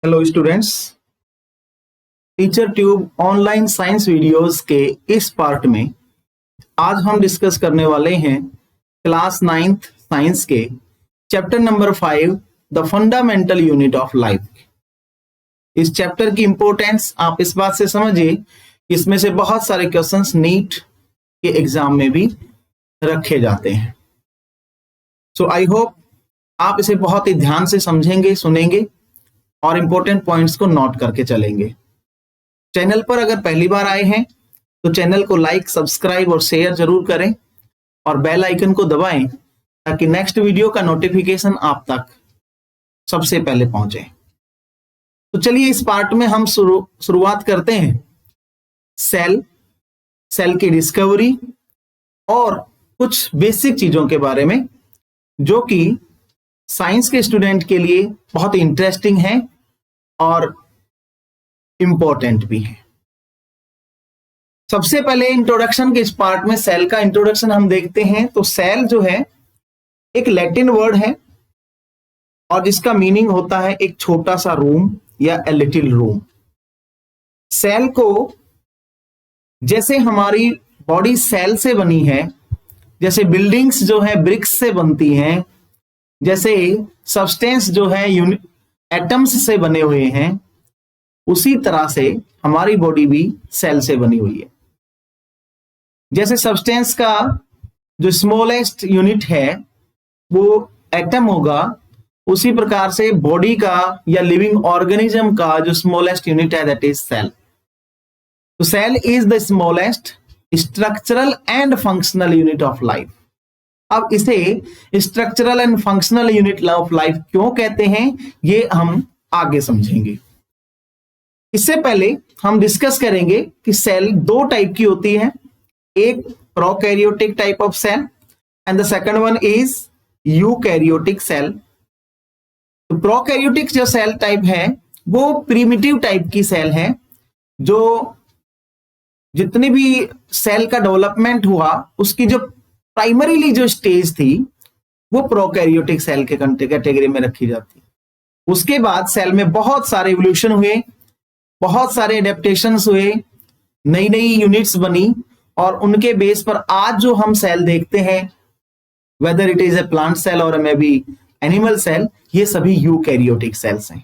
Hello students, teacher tube online science videos के इस part में आज हम डिस्कस करने वाले हैं क्लास 9th साइंस के chapter number 5 the fundamental unit of life. इस चैप्टर की इंपॉर्टेंस आप इस बात से समझिए कि इसमें से बहुत सारे क्वेश्चंस नीट के एग्जाम में भी रखे जाते हैं। सो आई होप आप इसे बहुत ही ध्यान से समझेंगे, सुनेंगे और इंपॉर्टेंट पॉइंट्स को नोट करके चलेंगे। चैनल पर अगर पहली बार आए हैं तो चैनल को लाइक, सब्सक्राइब और शेयर जरूर करें और बेल आइकन को दबाएं ताकि नेक्स्ट वीडियो का नोटिफिकेशन आप तक सबसे पहले पहुंचे। तो चलिए इस पार्ट में हम शुरुआत करते हैं सेल की डिस्कवरी और कुछ बेसिक चीजों के बारे में जो कि साइंस के स्टूडेंट के लिए बहुत इंटरेस्टिंग है और इंपॉर्टेंट भी है। सबसे पहले इंट्रोडक्शन के इस पार्ट में सेल का इंट्रोडक्शन हम देखते हैं। तो सेल जो है एक लैटिन वर्ड है और जिसका मीनिंग होता है एक छोटा सा रूम या ए लिटिल रूम। सेल को जैसे हमारी बॉडी सेल से बनी है, जैसे बिल्डिंग्स जो है ब्रिक्स से बनती हैं, जैसे सब्सटेंस जो है एटम्स से बने हुए हैं, उसी तरह से हमारी बॉडी भी सेल से बनी हुई है। जैसे सब्सटेंस का जो स्मॉलेस्ट यूनिट है वो एटम होगा, उसी प्रकार से बॉडी का या लिविंग ऑर्गेनिज्म का जो स्मॉलेस्ट यूनिट है दैट इज सेल। तो cell is the smallest structural and functional unit of life. अब इसे structural and functional unit of life क्यों कहते हैं ये हम आगे समझेंगे। इससे पहले हम डिस्कस करेंगे कि सेल दो टाइप की होती है, एक prokaryotic type of cell and the second one is eukaryotic cell. तो प्रोकैरियोटिक जो सेल टाइप है वो प्रिमिटिव टाइप की सेल है, जो जितनी भी सेल का डेवलपमेंट हुआ उसकी जो प्राइमरीली जो स्टेज थी वो प्रोकैरियोटिक सेल के कैटेगरी में रखी जाती है। उसके बाद सेल में बहुत सारे इवोल्यूशन हुए, बहुत सारे एडेप्टेशंस हुए, नई नई यूनिट्स बनी और उनके बेस पर आज जो हम सेल देखते हैं, whether it is a plant cell और मे बी एनिमल सेल, ये सभी यूकैरियोटिक सेल्स हैं।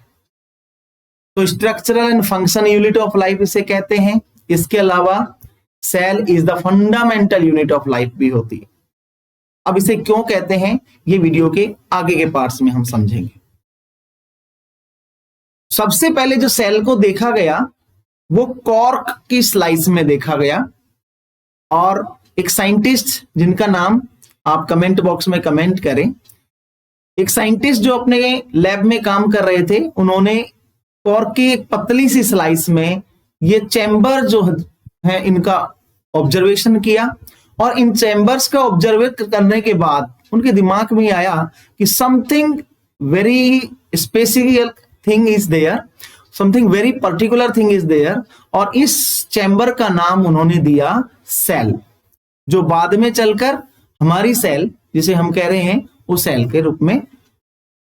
तो structural and function unit of life इसे कहते हैं। इसके अलावा cell is the fundamental unit of life भी होती है। अब इसे क्यों कहते हैं ये वीडियो के आगे के पार्ट्स में हम समझेंगे। सबसे पहले जो सेल को देखा गया वो कॉर्क की स्लाइस में देखा गया और एक साइंटिस्ट जिनका नाम आप कमेंट बॉक्स में कमेंट करें, एक साइंटिस्ट जो अपने लैब में काम कर रहे थे, उन्होंने कॉर्क की एक पतली सी स्लाइस में ये चैम्बर जो है इनका ऑब्जर्वेशन किया और इन चैम्बर्स का ऑब्जर्व करने के बाद उनके दिमाग में आया कि something very specific thing is there, something very particular thing is there, और इस चैम्बर का नाम उन्होंने दिया सेल, जो बाद में चलकर हमारी सेल जिसे हम कह रहे हैं वो सेल के रूप में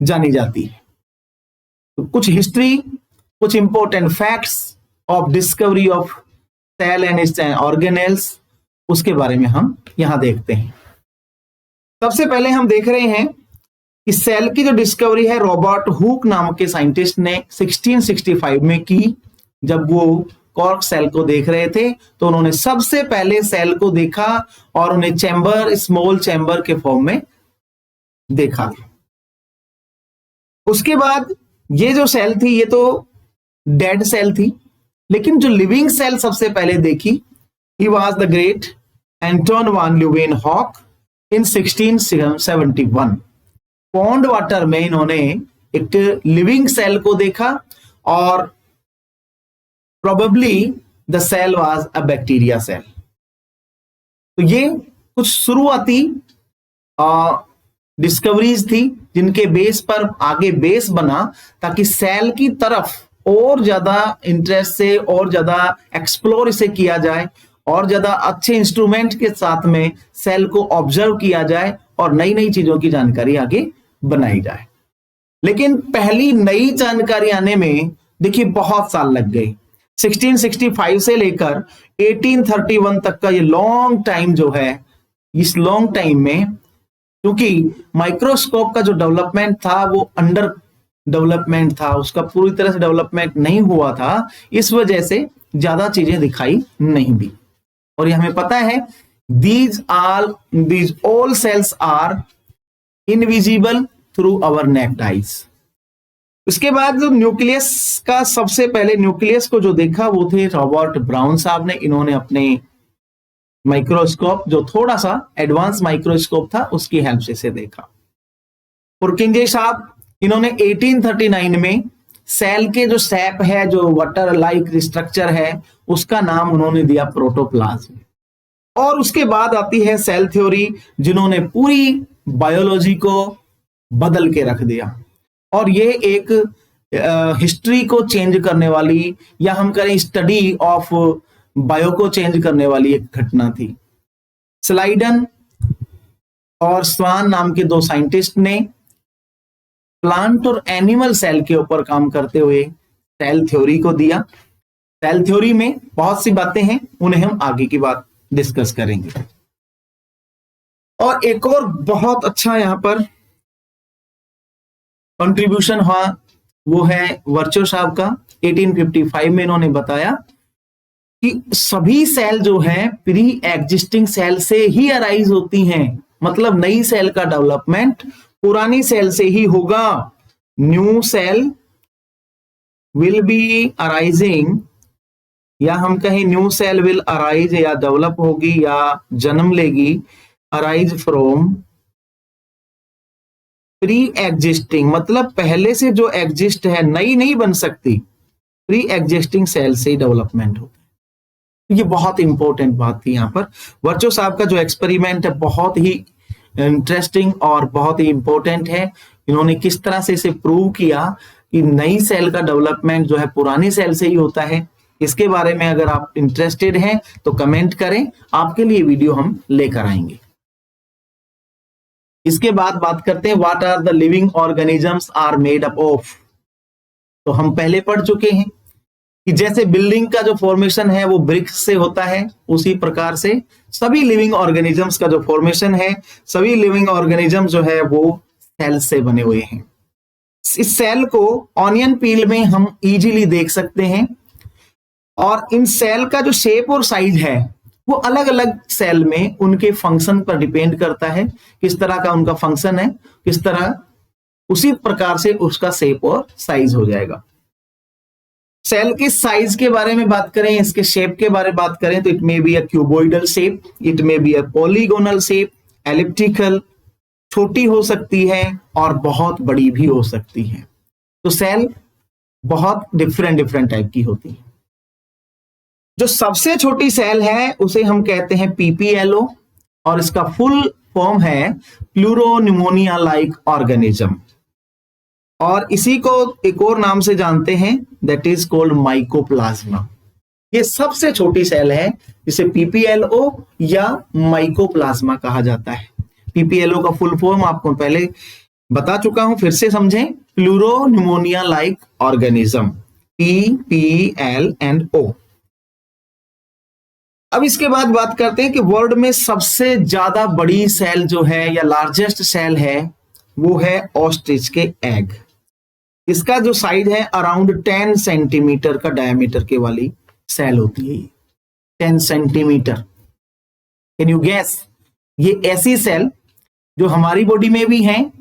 जानी जाती है। तो कुछ हिस्ट्री, कुछ important facts of discovery of cell and its organelles, उसके बारे में हम यहां देखते हैं। सबसे पहले हम देख रहे हैं कि सेल की जो डिस्कवरी है रॉबर्ट हुक नाम के साइंटिस्ट ने 1665 में की। जब वो कॉर्क सेल को देख रहे थे तो उन्होंने सबसे पहले सेल को देखा और उन्हें चैम्बर, स्मॉल चैम्बर के फॉर्म में देखा। उसके बाद ये जो सेल थी ये तो डेड सेल थी, लेकिन जो लिविंग सेल सबसे पहले देखी, he was the great Anton van Leeuwenhoek in 1671। Pond water में इन्होंने एक लिविंग सेल को देखा और probably the cell was a bacteria cell. तो ये कुछ शुरुआती डिस्कवरीज थी जिनके बेस पर आगे बेस बना ताकि सेल की तरफ और ज्यादा इंटरेस्ट से और ज्यादा एक्सप्लोर इसे किया जाए और ज्यादा अच्छे इंस्ट्रूमेंट के साथ में सेल को ऑब्जर्व किया जाए और नई नई चीजों की जानकारी आगे बनाई जाए। लेकिन पहली नई जानकारी आने में देखिए बहुत साल लग गए। 1665 से लेकर 1831 तक का ये लॉन्ग टाइम जो है, इस लॉन्ग टाइम में क्योंकि माइक्रोस्कोप का जो डेवलपमेंट था वो अंडर डेवलपमेंट था, उसका पूरी तरह से डेवलपमेंट नहीं हुआ था, इस वजह से ज्यादा चीजें दिखाई नहीं दी। और ये हमें पता है these all cells are invisible through our naked eyes। उसके बाद जो न्यूक्लियस का, सबसे पहले न्यूक्लियस को जो देखा वो थे रॉबर्ट ब्राउन साहब ने। इन्होंने अपने माइक्रोस्कोप, जो थोड़ा सा एडवांस माइक्रोस्कोप था, उसकी हेल्प से इसे देखा। पुरकिंजे साहब, इन्होंने 1839 में सेल के जो सैप है, जो वाटर लाइक स्ट्रक्चर है, उसका नाम उन्होंने दिया प्रोटोप्लाज्म। और उसके बाद आती है सेल थ्योरी, जिन्होंने पूरी बायोलॉजी को बदल के रख दिया। और ये एक हिस्ट्री को चेंज करने वाली, या हम करें स्टडी ऑफ बायो को चेंज करने वाली एक घटना थी। स्लाइडन और स्वान नाम के 2 साइंटिस्ट ने प्लांट और एनिमल सेल के ऊपर काम करते हुए सेल थ्योरी को दिया। सेल थ्योरी में बहुत सी बातें हैं, उन्हें हम आगे की बात डिस्कस करेंगे। और एक और बहुत अच्छा यहां पर कंट्रीब्यूशन हुआ, वो है वर्चो साहब का। 1855 में इन्होंने बताया कि सभी सेल जो है प्री एग्जिस्टिंग सेल से ही अराइज होती हैं, मतलब नई सेल का डेवलपमेंट पुरानी सेल से ही होगा। New cell will be arising, या हम कहें न्यू सेल विल अराइज, या डेवलप होगी या जन्म लेगी, अराइज फ्रॉम प्री एग्जिस्टिंग, मतलब पहले से जो एग्जिस्ट है, नई नहीं बन सकती, प्री एग्जिस्टिंग सेल से ही डेवलपमेंट होता है। ये बहुत इंपॉर्टेंट बात थी यहाँ पर। वर्चो साहब का जो एक्सपेरिमेंट है बहुत ही इंटरेस्टिंग और बहुत ही इंपॉर्टेंट है। इन्होंने किस तरह से इसे प्रूव किया कि नई सेल का डेवलपमेंट जो है पुरानी सेल से ही होता है। इसके बारे में अगर आप इंटरेस्टेड हैं तो कमेंट करें, आपके लिए वीडियो हम लेकर आएंगे। इसके बाद बात करते हैं what are the living organisms are made up of. तो हम पहले पढ़ चुके हैं कि जैसे बिल्डिंग का जो फॉर्मेशन है वो ब्रिक्स से होता है, उसी प्रकार से सभी लिविंग ऑर्गेनिजम्स का जो फॉर्मेशन है, सभी लिविंग ऑर्गेनिज्म जो है वो सेल से बने हुए हैं। इस सेल को ऑनियन पील में हम इजीली देख सकते हैं। और इन सेल का जो शेप और साइज है वो अलग अलग सेल में उनके फंक्शन पर डिपेंड करता है, किस तरह का उनका फंक्शन है, किस तरह उसी प्रकार से उसका शेप और साइज हो जाएगा। सेल के साइज के बारे में बात करें, इसके शेप के बारे में बात करें, तो it may be a cuboidal shape, it may be a polygonal shape, elliptical, छोटी हो सकती है और बहुत बड़ी भी हो सकती है। तो सेल बहुत डिफरेंट टाइप की होती है। जो सबसे छोटी सेल है उसे हम कहते हैं पीपीएलओ, और इसका फुल फॉर्म है प्लूरोनिमोनिया लाइक ऑर्गेनिज्म, और इसी को एक और नाम से जानते हैं, दैट इज कॉल्ड माइकोप्लाज्मा। ये सबसे छोटी सेल है, जिसे पीपीएलओ या माइकोप्लाज्मा कहा जाता है। पीपीएलओ का फुल फॉर्म आपको पहले बता चुका हूं, फिर से समझें, प्लूरोनिमोनिया लाइक ऑर्गेनिज्म, PPLNO। अब इसके बाद बात करते हैं कि वर्ल्ड में सबसे ज्यादा बड़ी सेल जो है या लार्जेस्ट सेल है वो है ऑस्ट्रिच के एग। इसका जो साइज है अराउंड 10 सेंटीमीटर का डायमीटर के वाली सेल होती है। 10 सेंटीमीटर, कैन यू गैस? ये ऐसी सेल जो हमारी बॉडी में भी हैं,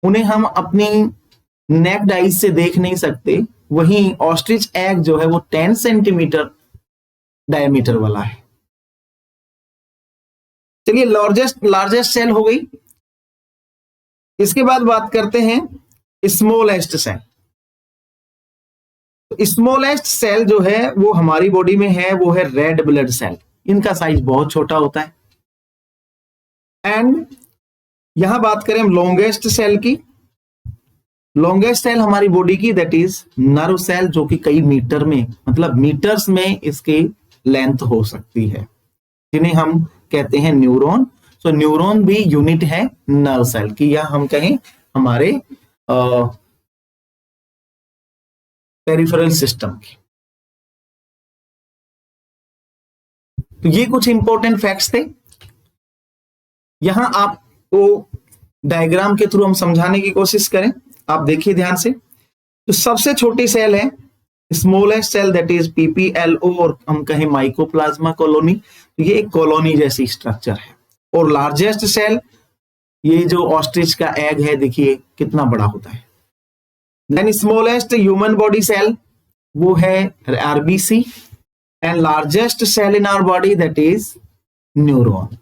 उन्हें हम अपनी नेक्ड आइज से देख नहीं सकते, वहीं ऑस्ट्रिच एग जो है वो 10 सेंटीमीटर डायमीटर वाला है। चलिए लार्जेस्ट सेल हो गई। इसके बाद बात करते हैं स्मॉलेस्ट सेल। स्मॉलेस्ट सेल जो है वो हमारी बॉडी में है, वो है रेड ब्लड सेल। इनका साइज बहुत छोटा होता है। एंड यहां बात करें हम लॉन्गेस्ट सेल की। लॉन्गेस्ट सेल हमारी बॉडी की, दैट इज नर्व सेल, जो कि कई मीटर में, मतलब मीटर्स में इसकी लेंथ हो सकती है, जिन्हें हम कहते हैं न्यूरॉन। सो न्यूरॉन भी यूनिट है नर्व सेल की, या हम कहें हमारे पेरिफेरल सिस्टम की। तो ये कुछ इंपॉर्टेंट फैक्ट्स थे। यहां आपको डायग्राम के थ्रू हम समझाने की कोशिश करें। आप देखिए ध्यान से। तो सबसे छोटी सेल है smallest cell, that is PPLO, और हम कहें माइकोप्लाज्मा कॉलोनी। तो ये एक कॉलोनी जैसी स्ट्रक्चर है। और लार्जेस्ट सेल, ये जो ऑस्ट्रिच का एग है, देखिए कितना बड़ा होता है। Then smallest human body cell वो है RBC, and largest cell in our body that is neuron.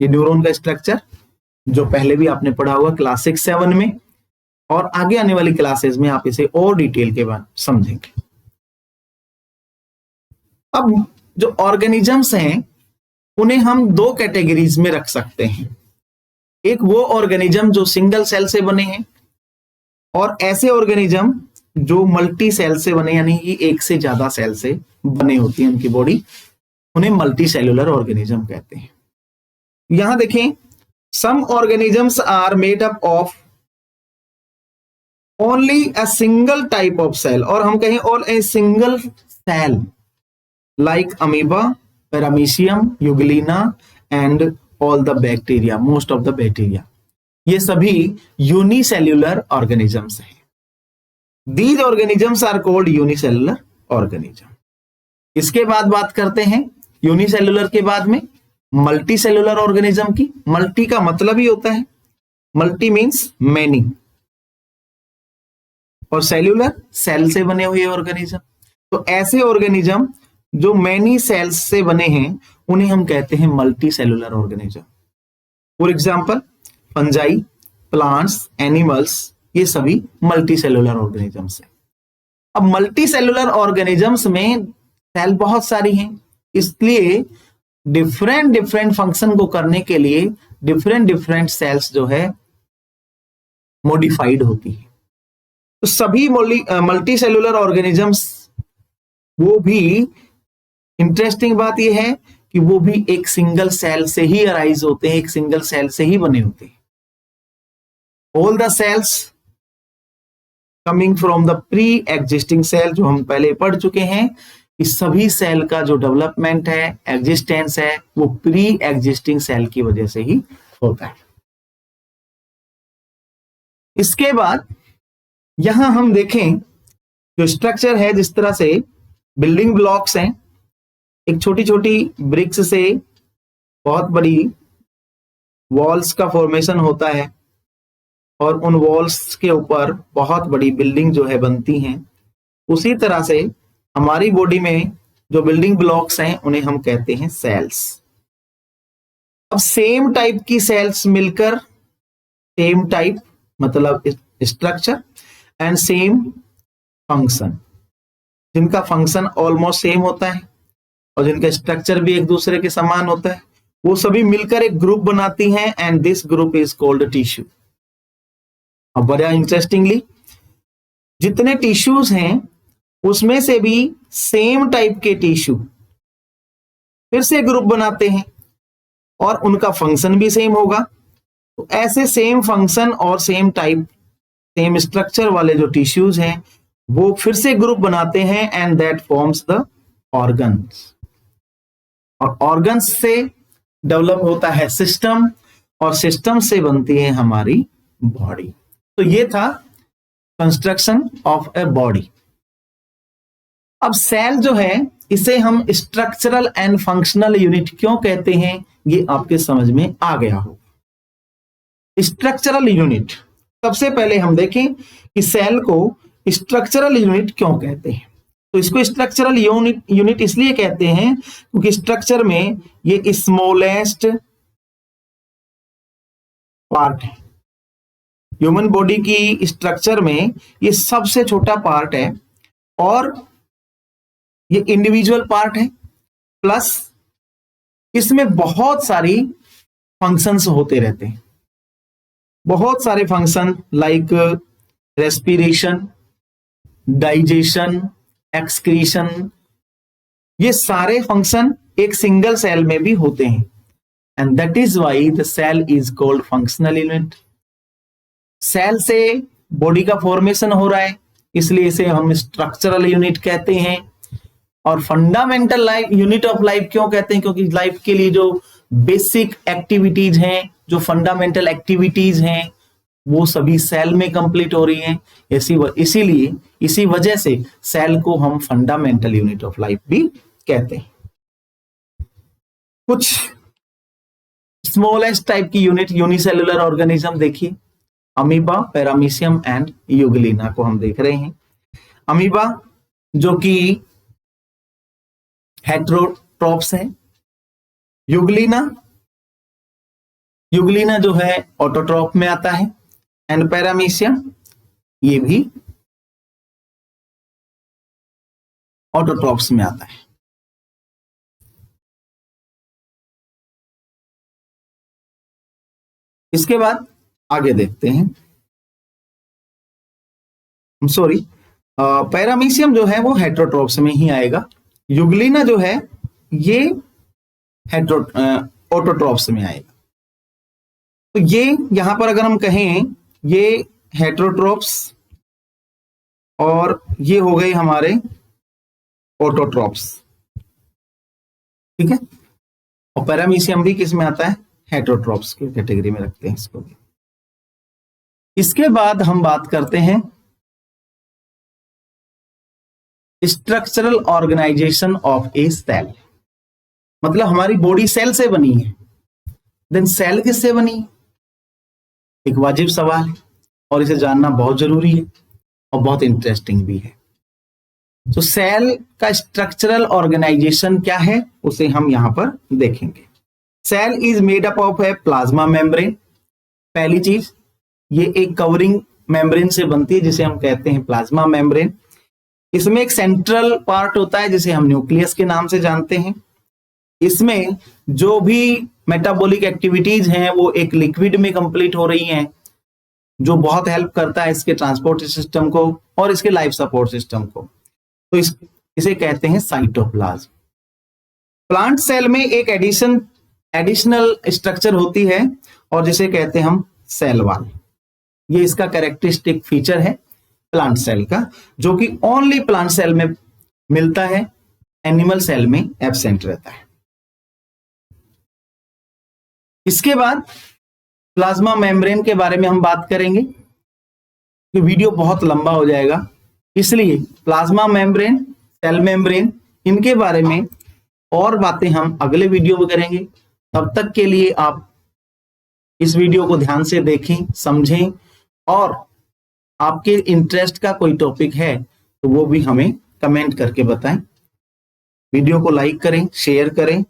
ये न्यूरॉन का स्ट्रक्चर जो पहले भी आपने पढ़ा हुआ क्लास 6-7 में, और आगे आने वाली क्लासेस में आप इसे और डिटेल के बाद समझेंगे। अब जो ऑर्गेनिजम्स हैं उन्हें हम दो कैटेगरीज में रख सकते हैं। एक वो ऑर्गेनिज्म जो सिंगल सेल से बने हैं, और ऐसे ऑर्गेनिज्म जो मल्टी सेल से बने, यानी कि एक से ज्यादा सेल से बने होती है उनकी बॉडी, उन्हें मल्टी सेलुलर ऑर्गेनिज्म कहते हैं। यहां देखें, some organisms are made up of only a single type of cell, और हम कहें all a single cell, like amoeba, paramecium, euglena and all the bacteria, most of the bacteria. ये सभी unicellular organisms हैं। These organisms are called unicellular organism. इसके बाद बात करते हैं यूनिसेलुलर के बाद में मल्टी सेलुलर ऑर्गेनिज्म की। मल्टी का मतलब ही होता है, मल्टी मीन्स मैनी, और सेल्यूलर सेल से बने हुए ऑर्गेनिज्म। तो ऐसे ऑर्गेनिज्म जो मैनी सेल्स से बने हैं उन्हें हम कहते हैं multi cellular organism. For example fungi, plants, animals, ये सभी मल्टी सेलुलर ऑर्गेनिजम्स हैं। अब मल्टी सेलुलर ऑर्गेनिजम्स में सेल बहुत सारी हैं, इसलिए डिफरेंट डिफरेंट फंक्शन को करने के लिए डिफरेंट डिफरेंट सेल्स जो है मॉडिफाइड होती है। तो सभी मल्टी सेलुलर ऑर्गेनिजम्स, वो भी इंटरेस्टिंग बात यह है कि वो भी एक सिंगल सेल से ही अराइज होते हैं, एक सिंगल सेल से ही बने होते हैं। All the cells coming from the pre existing cell, जो हम पहले पढ़ चुके हैं, इस सभी सेल का जो डेवलपमेंट है, एग्जिस्टेंस है, वो प्री एग्जिस्टिंग सेल की वजह से ही होता है। इसके बाद यहां हम देखें जो स्ट्रक्चर है, जिस तरह से बिल्डिंग ब्लॉक्स हैं, एक छोटी छोटी ब्रिक्स से बहुत बड़ी वॉल्स का फॉर्मेशन होता है, और उन वॉल्स के ऊपर बहुत बड़ी बिल्डिंग जो है बनती हैं। उसी तरह से हमारी बॉडी में जो बिल्डिंग ब्लॉक्स हैं उन्हें हम कहते हैं सेल्स। अब सेम टाइप की सेल्स मिलकर सेम टाइप मतलब स्ट्रक्चर एंड सेम फंक्शन, जिनका फंक्शन ऑलमोस्ट सेम होता है और जिनका स्ट्रक्चर भी एक दूसरे के समान होता है, वो सभी मिलकर एक ग्रुप बनाती हैं, and this group is called tissue. अब बड़ा इंटरेस्टिंगली, जितने टिश्यूज हैं उसमें से भी सेम टाइप के टिश्यू फिर से ग्रुप बनाते हैं, और उनका फंक्शन भी सेम होगा। तो ऐसे सेम फंक्शन और सेम टाइप, सेम स्ट्रक्चर वाले जो टिश्यूज हैं वो फिर से ग्रुप बनाते हैं, and that forms the organs. और ऑर्गन्स से डेवलप होता है सिस्टम, और सिस्टम से बनती है हमारी बॉडी। तो ये था कंस्ट्रक्शन ऑफ ए बॉडी। अब सेल जो है, इसे हम स्ट्रक्चरल एंड फंक्शनल यूनिट क्यों कहते हैं, ये आपके समझ में आ गया हो। स्ट्रक्चरल यूनिट, सबसे पहले हम देखें कि सेल को स्ट्रक्चरल यूनिट क्यों कहते हैं। तो इसको स्ट्रक्चरल यूनिट इसलिए कहते हैं क्योंकि स्ट्रक्चर में ये स्मॉलेस्ट पार्ट है। ह्यूमन बॉडी की स्ट्रक्चर में ये सबसे छोटा पार्ट है, और ये इंडिविजुअल पार्ट है, प्लस इसमें बहुत सारी फंक्शंस होते रहते हैं। बहुत सारे function like respiration, digestion, excretion, ये सारे फंक्शन एक सिंगल सेल में भी होते हैं, and that is why the cell is called functional unit. Cell से बॉडी का फॉर्मेशन हो रहा है, इसलिए इसे हम स्ट्रक्चरल यूनिट कहते हैं। और fundamental life unit of life क्यों कहते हैं? क्योंकि लाइफ के लिए जो बेसिक एक्टिविटीज हैं, जो फंडामेंटल एक्टिविटीज हैं, वो सभी सेल में कंप्लीट हो रही हैं। इसीलिए इसी वजह से सेल को हम फंडामेंटल यूनिट ऑफ लाइफ भी कहते हैं। कुछ स्मॉलेस्ट टाइप की यूनिट यूनिसेलुलर ऑर्गेनिज्म देखिए, अमीबा, पैरामीशियम एंड यूग्लिना को हम देख रहे हैं। अमीबा जो कि हेटेरोट्रॉप्स है, यूग्लिना जो है ऑटोट्रॉप में आता है, एंड पैरामीशियम ये भी ऑटोट्रॉप्स में आता है। इसके बाद आगे देखते हैं, सॉरी, पैरामीशियम जो है वो हेटेरोट्रॉप्स में ही आएगा, यूग्लिना जो है ये ऑटोट्रॉप्स में आएगा। तो ये यहां पर अगर हम कहें ये हेटेरोट्रॉप्स और ये हो गए हमारे ऑटोट्रॉप्स, ठीक है। और पैरामीशियम भी किस में आता है? हेटेरोट्रॉप्स की कैटेगरी में रखते हैं इसको भी। इसके बाद हम बात करते हैं structural organisation of a cell, मतलब हमारी बॉडी सेल से बनी है, देन सेल किससे बनी है? एक वाजिब सवाल है और इसे जानना बहुत जरूरी है और बहुत इंटरेस्टिंग भी है। तो सेल का स्ट्रक्चरल ऑर्गेनाइजेशन क्या है उसे हम यहां पर देखेंगे। Cell is made up of a plasma membrane. पहली चीज, ये एक कवरिंग मेम्ब्रेन से बनती है जिसे हम कहते हैं प्लाज्मा मेम्ब्रेन। इसमें एक सेंट्रल पार्ट होता है जिसे हम न्यूक्लियस के नाम से जानते हैं। इसमें जो भी मेटाबॉलिक एक्टिविटीज हैं वो एक लिक्विड में कंप्लीट हो रही हैं, जो बहुत हेल्प करता है इसके ट्रांसपोर्ट सिस्टम को और इसके लाइफ सपोर्ट सिस्टम को। तो इसे कहते हैं साइटोप्लाज्म। प्लांट सेल में एक एडिशनल स्ट्रक्चर होती है और जिसे कहते हैं हम सेल वॉल। ये इसका कैरेक्टरिस्टिक फीचर है प्लांट सेल का, जो कि ओनली प्लांट सेल में मिलता है, एनिमल सेल में एब्सेंट रहता है। इसके बाद प्लाज्मा मेम्ब्रेन के बारे में हम बात करेंगे, कि वीडियो बहुत लंबा हो जाएगा, इसलिए प्लाज्मा मेम्ब्रेन, सेल मेम्ब्रेन, इनके बारे में और बातें हम अगले वीडियो में करेंगे। तब तक के लिए आप इस वीडियो को ध्यान से देखें, समझें, और आपके इंटरेस्ट का कोई टॉपिक है तो वो भी हमें कमेंट करके बताएं। वीडियो को लाइक करें, शेयर करें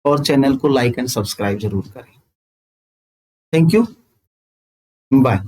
और चैनल को लाइक एंड सब्सक्राइब जरूर करें। Thank you, bye.